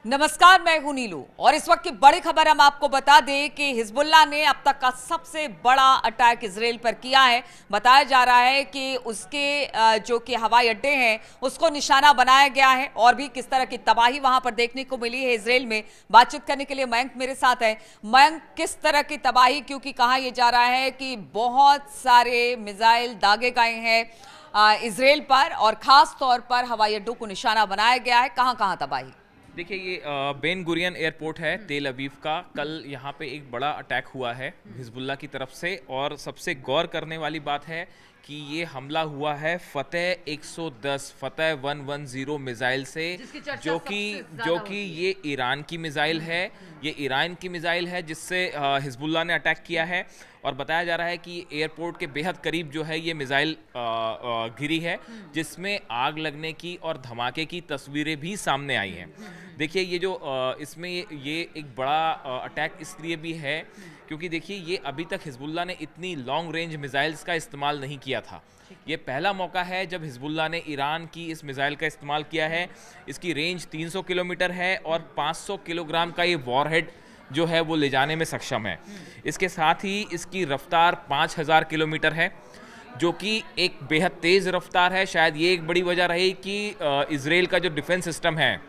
नमस्कार, मैं हूं नीलू और इस वक्त की बड़ी खबर हम आपको बता दें कि हिजबुल्लाह ने अब तक का सबसे बड़ा अटैक इजराइल पर किया है। बताया जा रहा है कि उसके जो कि हवाई अड्डे हैं उसको निशाना बनाया गया है और भी किस तरह की तबाही वहां पर देखने को मिली है इजराइल में। बातचीत करने के लिए मयंक मेरे साथ है। मयंक, किस तरह की तबाही, क्योंकि कहा यह जा रहा है कि बहुत सारे मिसाइल दागे गए हैं इजराइल पर और खास तौर पर हवाई अड्डों को निशाना बनाया गया है। कहां कहां तबाही? देखिए, ये बेन गुरियन एयरपोर्ट है तेल अवीव का। कल यहाँ पे एक बड़ा अटैक हुआ है हिजबुल्लाह की तरफ से और सबसे गौर करने वाली बात है कि ये हमला हुआ है फतेह 110 फतेह 110 मिसाइल से, जो कि ये ईरान की मिसाइल है। ये ईरान की मिसाइल है जिससे हिजबुल्लाह ने अटैक किया है और बताया जा रहा है कि एयरपोर्ट के बेहद करीब जो है ये मिसाइल गिरी है, जिसमें आग लगने की और धमाके की तस्वीरें भी सामने आई हैं। देखिए, ये जो इसमें ये एक बड़ा अटैक इसलिए भी है क्योंकि देखिए, ये अभी तक हिजबुल्लाह ने इतनी लॉन्ग रेंज मिसाइल्स का इस्तेमाल नहीं किया था। ये पहला मौका है जब हिजबुल्लाह ने ईरान की इस मिसाइल का इस्तेमाल किया है। इसकी रेंज 300 किलोमीटर है और 500 किलोग्राम का ये वॉरहेड जो है वो ले जाने में सक्षम है। इसके साथ ही इसकी रफ्तार 5000 किलोमीटर है, जो कि एक बेहद तेज़ रफ्तार है। शायद ये एक बड़ी वजह रही कि इजराइल का जो डिफेंस सिस्टम है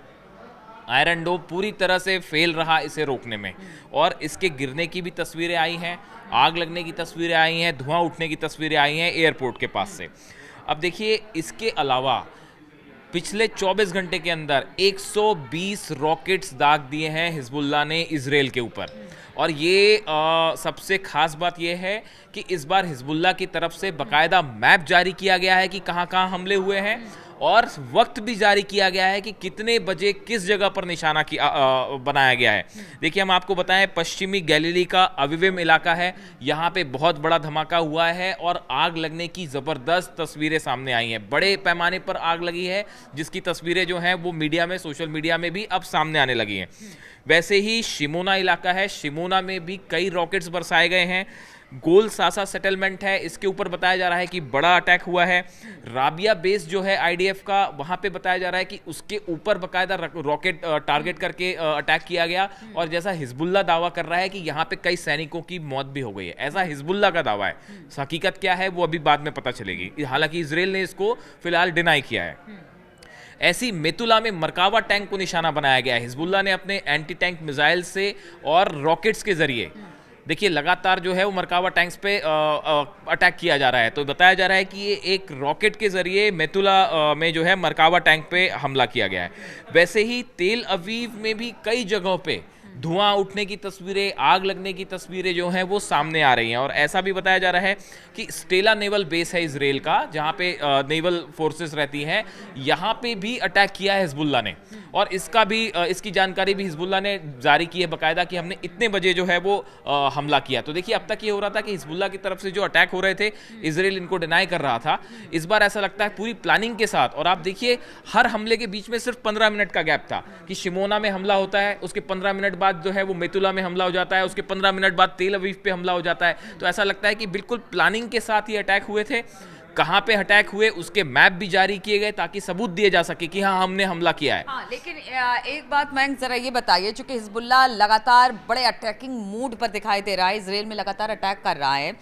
आयरन डोम पूरी तरह से फेल रहा इसे रोकने में। और इसके गिरने की भी तस्वीरें आई हैं, आग लगने की तस्वीरें आई हैं, धुआं उठने की तस्वीरें आई हैं एयरपोर्ट के पास से। अब देखिए, इसके अलावा पिछले 24 घंटे के अंदर 120 रॉकेट्स दाग दिए हैं हिजबुल्लाह ने इजराइल के ऊपर। और ये सबसे खास बात यह है कि इस बार हिजबुल्लाह की तरफ से बाकायदा मैप जारी किया गया है कि कहाँ कहाँ हमले हुए हैं और वक्त भी जारी किया गया है कि कितने बजे किस जगह पर निशाना बनाया गया है। देखिए, हम आपको बताएं, पश्चिमी गैलीली का अविविम इलाका है, यहाँ पे बहुत बड़ा धमाका हुआ है और आग लगने की ज़बरदस्त तस्वीरें सामने आई हैं। बड़े पैमाने पर आग लगी है जिसकी तस्वीरें जो हैं वो मीडिया में, सोशल मीडिया में भी अब सामने आने लगी हैं। वैसे ही शिमोना इलाका है, शिमोना में भी कई रॉकेट्स बरसाए गए हैं। गोल सासा सेटलमेंट है, इसके ऊपर बताया जा रहा है कि बड़ा अटैक हुआ है। राबिया बेस जो है आईडीएफ का, वहाँ पे बताया जा रहा है कि उसके ऊपर बाकायदा रॉकेट टारगेट करके अटैक किया गया। और जैसा हिजबुल्लाह दावा कर रहा है कि यहाँ पे कई सैनिकों की मौत भी हो गई है, ऐसा हिजबुल्लाह का दावा है। हकीकत क्या है वो अभी बाद में पता चलेगी। हालांकि इजराइल ने इसको फिलहाल डिनाई किया है। ऐसी मेतुला में मरकावा टैंक को निशाना बनाया गया है हिजबुल्लाह ने अपने एंटी टैंक मिसाइल से और रॉकेट्स के जरिए। देखिए, लगातार जो है वो मरकावा टैंक्स पे अटैक किया जा रहा है। तो बताया जा रहा है कि ये एक रॉकेट के जरिए मेतुला में जो है मरकावा टैंक पे हमला किया गया है। वैसे ही तेल अवीव में भी कई जगहों पे धुआं उठने की तस्वीरें, आग लगने की तस्वीरें जो हैं वो सामने आ रही हैं। और ऐसा भी बताया जा रहा है कि स्टेला नेवल बेस है इजराइल का, जहाँ पे नेवल फोर्सेस रहती हैं, यहाँ पे भी अटैक किया है हिजबुल्लाह ने। और इसकी जानकारी भी हिजबुल्लाह ने जारी की है बाकायदा कि हमने इतने बजे जो है वो हमला किया। तो देखिए, अब तक ये हो रहा था कि हिजबुल्लाह की तरफ से जो अटैक हो रहे थे इजराइल इनको डिनाई कर रहा था। इस बार ऐसा लगता है पूरी प्लानिंग के साथ। और आप देखिए, हर हमले के बीच में सिर्फ 15 मिनट का गैप था कि शिमोना में हमला होता है, उसके 15 मिनट बाद जो है वो मेतुला में हमला हो जाता है, उसके 15 मिनट बाद तेल अवीव पे हमला हो जाता है। तो ऐसा लगता है कि बिल्कुल प्लानिंग के साथ ये अटैक हुए थे। कहां पे अटैक हुए उसके मैप भी जारी किए गए ताकि सबूत दिए जा सके कि हाँ, हमने हमला किया है। हाँ, लेकिन एक बात मैं जरा ये बताइए, चूंकि हिजबुल्लाह लगातार बड़े अटैकिंग मूड पर दिखाई दे रहा है, इजराइल में लगातार अटैक कर रहा है,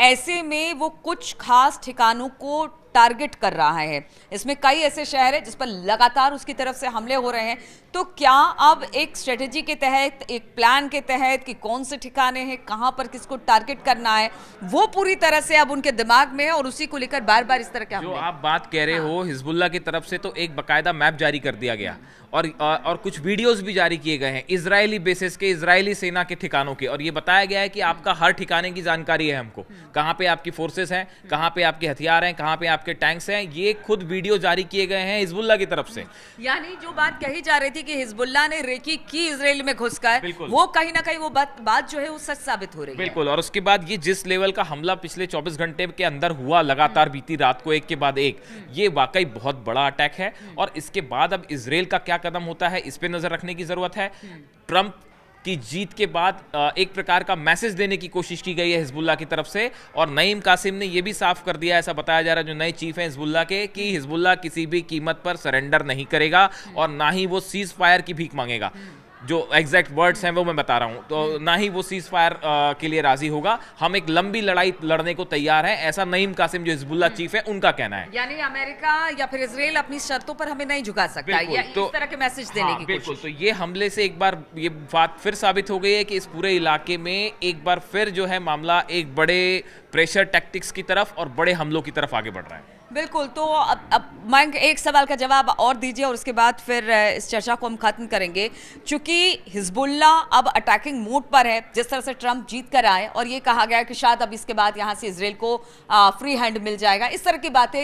ऐसे में वो कुछ खास ठिकानों को टारगेट कर रहा है। इसमें कई ऐसे शहर हैं जिस पर लगातार उसकी तरफ से हमले हो रहे हैं। तो क्या अब एक स्ट्रेटेजी के तहत, एक प्लान के तहत कि कौन से ठिकाने हैं, कहां पर किसको टारगेट करना है, वो पूरी तरह से अब उनके दिमाग में है और उसी को लेकर बार बार इस तरह के जो आप बात कह रहे हो, हिजबुल्लाह की तरफ से तो एक बाकायदा मैप जारी कर दिया गया और कुछ वीडियोस भी जारी किए गए हैं इजरायली बेसिस के, इजरायली सेना के ठिकानों के। और ये बताया गया है कि आपका हर ठिकाने की जानकारी है हमको, कहाँ पे आपकी फोर्सेस हैं, कहाँ पे आपके हथियार हैं, कहाँ पे आपके टैंक्स हैं। ये खुद वीडियो जारी किए गए हैं हिजबुल्लाह की तरफ से। यानी जो बात कही जा रही थी कि हिजबुल्लाह ने रेकी की इजराइल में घुसकर, वो कहीं ना कहीं वो बात जो है वो सच साबित हो रही है। बिल्कुल। और उसके बाद ये जिस लेवल का हमला पिछले 24 घंटे के अंदर हुआ लगातार बीती रात को, एक के बाद एक, ये वाकई बहुत बड़ा अटैक है। और इसके बाद अब इजराइल का क्या कदम होता है इस पे नजर रखने की जरूरत है। ट्रंप की जीत के बाद एक प्रकार का मैसेज देने की कोशिश की गई है हिजबुल्लाह की तरफ से। और नईम कासिम ने यह भी साफ कर दिया, ऐसा बताया जा रहा है जो नए चीफ हैं हिजबुल्लाह के, कि हिजबुल्लाह किसी भी कीमत पर सरेंडर नहीं करेगा और ना ही वो सीज फायर की भीख मांगेगा। जो एग्जैक्ट वर्ड्स हैं वो मैं बता रहा हूं, तो ना ही वो सीज फायर के लिए राजी होगा। हम एक लंबी लड़ाई लड़ने को तैयार हैं, ऐसा नईम कासिम जो हिजबुल्लाह चीफ है उनका कहना है। यानी अमेरिका या फिर इजराइल अपनी शर्तों पर हमें नहीं झुका सकता, या तो इस तरह के मैसेज देने की बिल्कुल। कोशिश। तो ये हमले से एक बार ये बात फिर साबित हो गई है कि इस पूरे इलाके में एक बार फिर जो है मामला एक बड़े प्रेशर टैक्टिक्स की तरफ और बड़े हमलों की तरफ आगे बढ़ रहा है। बिल्कुल। तो अब मैं एक सवाल का जवाब और दीजिए और उसके बाद फिर इस चर्चा को हम खत्म करेंगे। चूंकि हिजबुल्ला अब अटैकिंग मोड पर है, जिस तरह से ट्रंप जीत कर आए और ये कहा गया कि शायद अब इसके बाद यहाँ से इजराइल को फ्री हैंड मिल जाएगा, इस तरह की बातें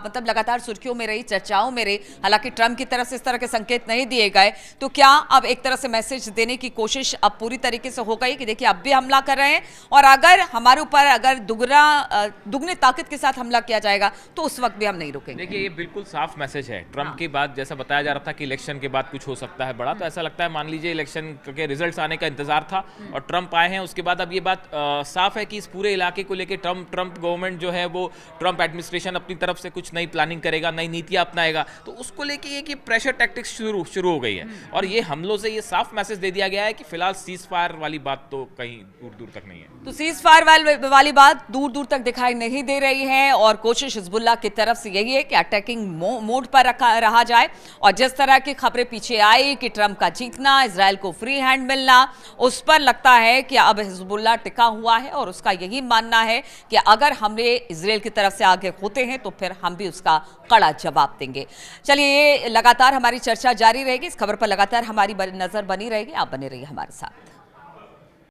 मतलब लगातार सुर्खियों में रही, चर्चाओं में रही। हालांकि ट्रंप की तरफ से इस तरह के संकेत नहीं दिए गए, तो क्या अब एक तरह से मैसेज देने की कोशिश अब पूरी तरीके से हो गई कि देखिए अब भी हमला कर रहे हैं और अगर हमारे ऊपर अगर दुगनी ताकत के साथ हमला किया जाएगा तो उस वक्त भी हम नहीं रुकेंगे। देखिए ये बिल्कुल साफ मैसेज है ट्रंप के बाद। जैसा बताया जा रहा था कि इलेक्शन के बाद कुछ हो सकता है बड़ा, तो ऐसा लगता है मान लीजिए इलेक्शन के रिजल्ट्स आने का इंतजार था और ट्रंप आए हैं, उसके बाद अब ये बात साफ है कि इस पूरे इलाके को लेकर ट्रंप गवर्नमेंट जो है वो ट्रंप एडमिनिस्ट्रेशन अपनी तरफ से कुछ नई प्लानिंग करेगा, नई नीतियां अपनाएगा। तो उसको लेके ये कि प्रेशर टैक्टिक्स शुरू हो गई है और ये हमलों से ये साफ मैसेज दे दिया गया है कि फिलहाल सीज फायर वाली बात तो कहीं दूर दूर तक नहीं है। तो सीज फायर वाली बात दूर दूर तक दिखाई नहीं दे रही है और कोशिश हिजबुल्लाह की तरफ से यही है कि अटैकिंग मोड पर रहा जाए। और जिस तरह की खबरें पीछे आई कि ट्रंप का जीतना, इजराइल को फ्री हैंड मिलना, उस पर लगता है कि अब हिजबुल्लाह टिका हुआ है और उसका यही मानना है कि अगर हमले इजराइल की तरफ से आगे होते हैं तो फिर हम भी उसका कड़ा जवाब देंगे। चलिए, ये लगातार हमारी चर्चा जारी रहेगी, इस खबर पर लगातार हमारी नजर बनी रहेगी। आप बने रहिए हमारे साथ।